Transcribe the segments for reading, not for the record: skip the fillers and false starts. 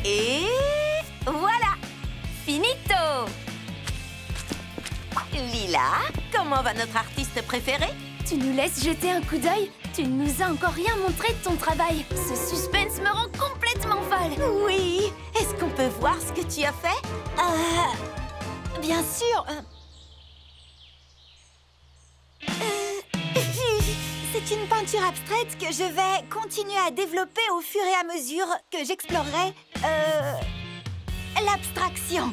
Et voilà! Finito! Lila, comment va notre artiste préféré? Tu nous laisses jeter un coup d'œil? Tu ne nous as encore rien montré de ton travail. Ce suspense me rend complètement folle. Oui! Est-ce qu'on peut voir ce que tu as fait? Bien sûr. C'est une peinture abstraite que je vais continuer à développer au fur et à mesure que j'explorerai l'abstraction.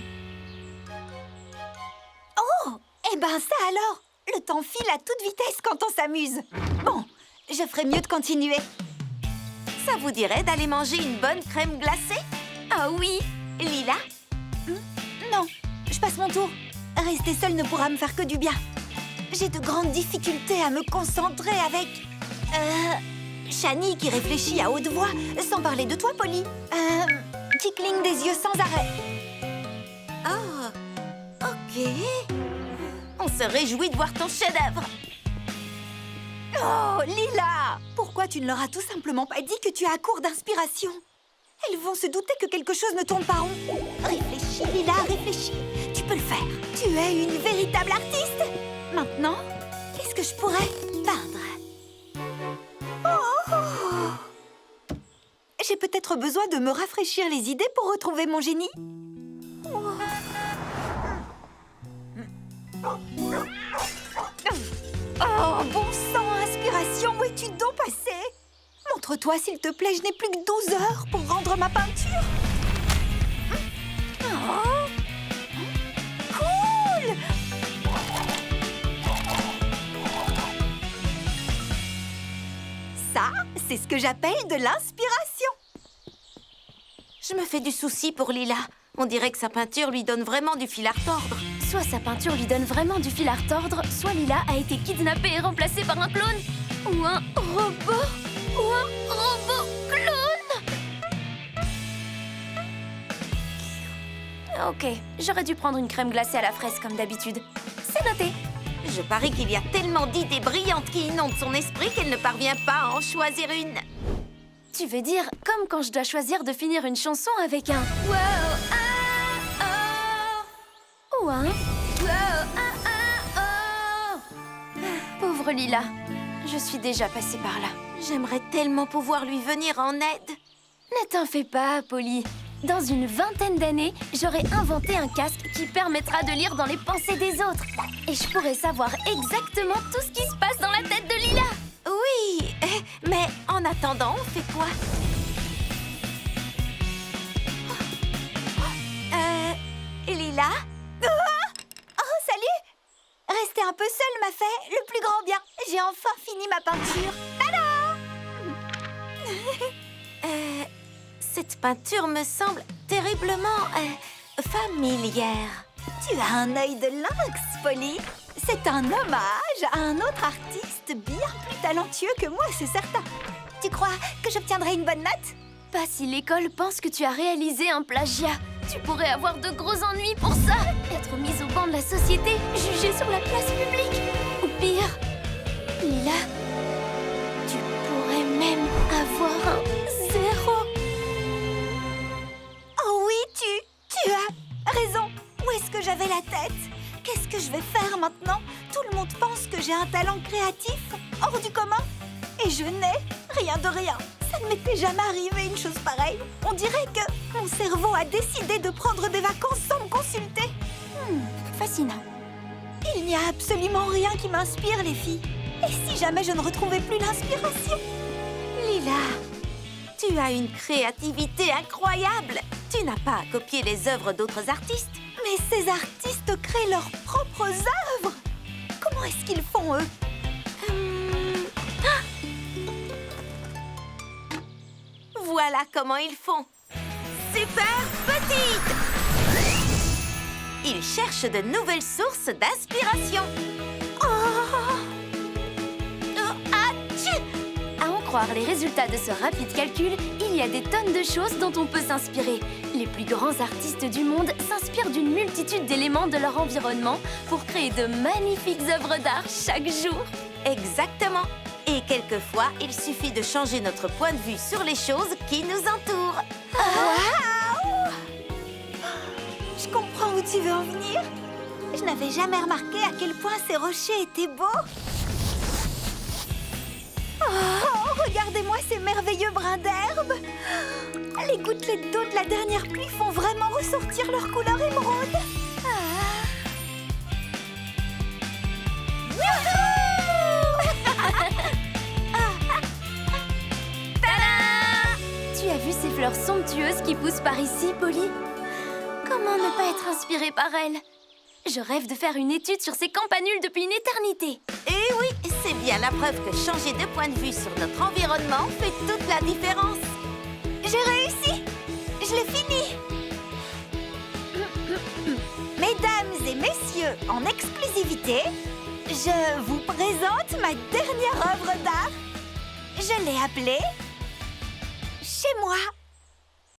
Oh! Eh ben ça alors! Le temps file à toute vitesse quand on s'amuse. Bon, je ferais mieux de continuer. Ça vous dirait d'aller manger une bonne crème glacée? Ah oui! Lila? Non, je passe mon tour. Rester seule ne pourra me faire que du bien. J'ai de grandes difficultés à me concentrer avec... Shani qui réfléchit à haute voix, sans parler de toi, Polly. Qui cligne des yeux sans arrêt. Oh, ok. On se réjouit de voir ton chef-d'œuvre. Oh, Lila! Pourquoi tu ne leur as tout simplement pas dit que tu es à court d'inspiration? Elles vont se douter que quelque chose ne tourne pas rond. Réfléchis, Lila, réfléchis. Tu peux le faire. Tu es une véritable artiste. Maintenant, qu'est-ce que je pourrais peindre? Oh! J'ai peut-être besoin de me rafraîchir les idées pour retrouver mon génie. Oh, bon sang, inspiration, où es-tu donc passé? Montre-toi, s'il te plaît, je n'ai plus que 12 heures pour rendre ma peinture. Oh, cool! Ça, c'est ce que j'appelle de l'inspiration. Je me fais du souci pour Lila. On dirait que sa peinture lui donne vraiment du fil à retordre. Soit sa peinture lui donne vraiment du fil à retordre, soit Lila a été kidnappée et remplacée par un clone. Ou un robot. Ou un robot clone. Ok, j'aurais dû prendre une crème glacée à la fraise comme d'habitude. C'est noté. Je parie qu'il y a tellement d'idées brillantes qui inondent son esprit qu'elle ne parvient pas à en choisir une. Tu veux dire comme quand je dois choisir de finir une chanson avec un wow, ah, oh. Ou un wow, ah, oh. Pauvre Lila, je suis déjà passée par là. J'aimerais tellement pouvoir lui venir en aide. Ne t'en fais pas, Polly. Dans une vingtaine d'années, j'aurai inventé un casque qui permettra de lire dans les pensées des autres. Et je pourrai savoir exactement tout ce qui se passe dans la tête de Lila. Oui, mais en attendant, on fait quoi? Lila? Oh, salut! Rester un peu seule m'a fait le plus grand bien. J'ai enfin fini ma peinture. Cette peinture me semble terriblement familière. Tu as un œil de lynx, Polly. C'est un hommage à un autre artiste bien plus talentueux que moi, c'est certain. Tu crois que j'obtiendrai une bonne note? Pas si l'école pense que tu as réalisé un plagiat. Tu pourrais avoir de gros ennuis pour ça. Être mise au banc de la société, jugée sur la place publique. Ou pire, Lila, tu pourrais même avoir un 0. Oh oui, tu as raison. Où est-ce que j'avais la tête? Qu'est-ce que je vais faire maintenant? Tout le monde pense que j'ai un talent créatif hors du commun. Et je n'ai rien de rien. Ça ne m'était jamais arrivé une chose pareille. On dirait que mon cerveau a décidé de prendre des vacances sans me consulter. Fascinant. Il n'y a absolument rien qui m'inspire, les filles. Et si jamais je ne retrouvais plus l'inspiration? Lila, tu as une créativité incroyable. Tu n'as pas à copier les œuvres d'autres artistes. Mais ces artistes créent leurs propres œuvres. Comment est-ce qu'ils font, eux? Voilà comment ils font. Super petite! Ils cherchent de nouvelles sources d'inspiration. À en croire les résultats de ce rapide calcul, il y a des tonnes de choses dont on peut s'inspirer. Les plus grands artistes du monde s'inspirent d'une multitude d'éléments de leur environnement pour créer de magnifiques œuvres d'art chaque jour. Exactement. Et quelquefois, il suffit de changer notre point de vue sur les choses qui nous entourent. Waouh! où tu veux en venir? Je n'avais jamais remarqué à quel point ces rochers étaient beaux. Oh, regardez-moi ces merveilleux brins d'herbe. Les gouttelettes d'eau de la dernière pluie font vraiment ressortir leur couleur émeraude. Tu as vu ces fleurs somptueuses qui poussent par ici, Polly? Comment ne pas être inspirée par elles? Je rêve de faire une étude sur ces campanules depuis une éternité. Et oui, c'est bien la preuve que changer de point de vue sur notre environnement fait toute la différence. J'ai réussi! Je l'ai fini! Mesdames et messieurs, en exclusivité, je vous présente ma dernière œuvre d'art. Je l'ai appelée « Chez moi ».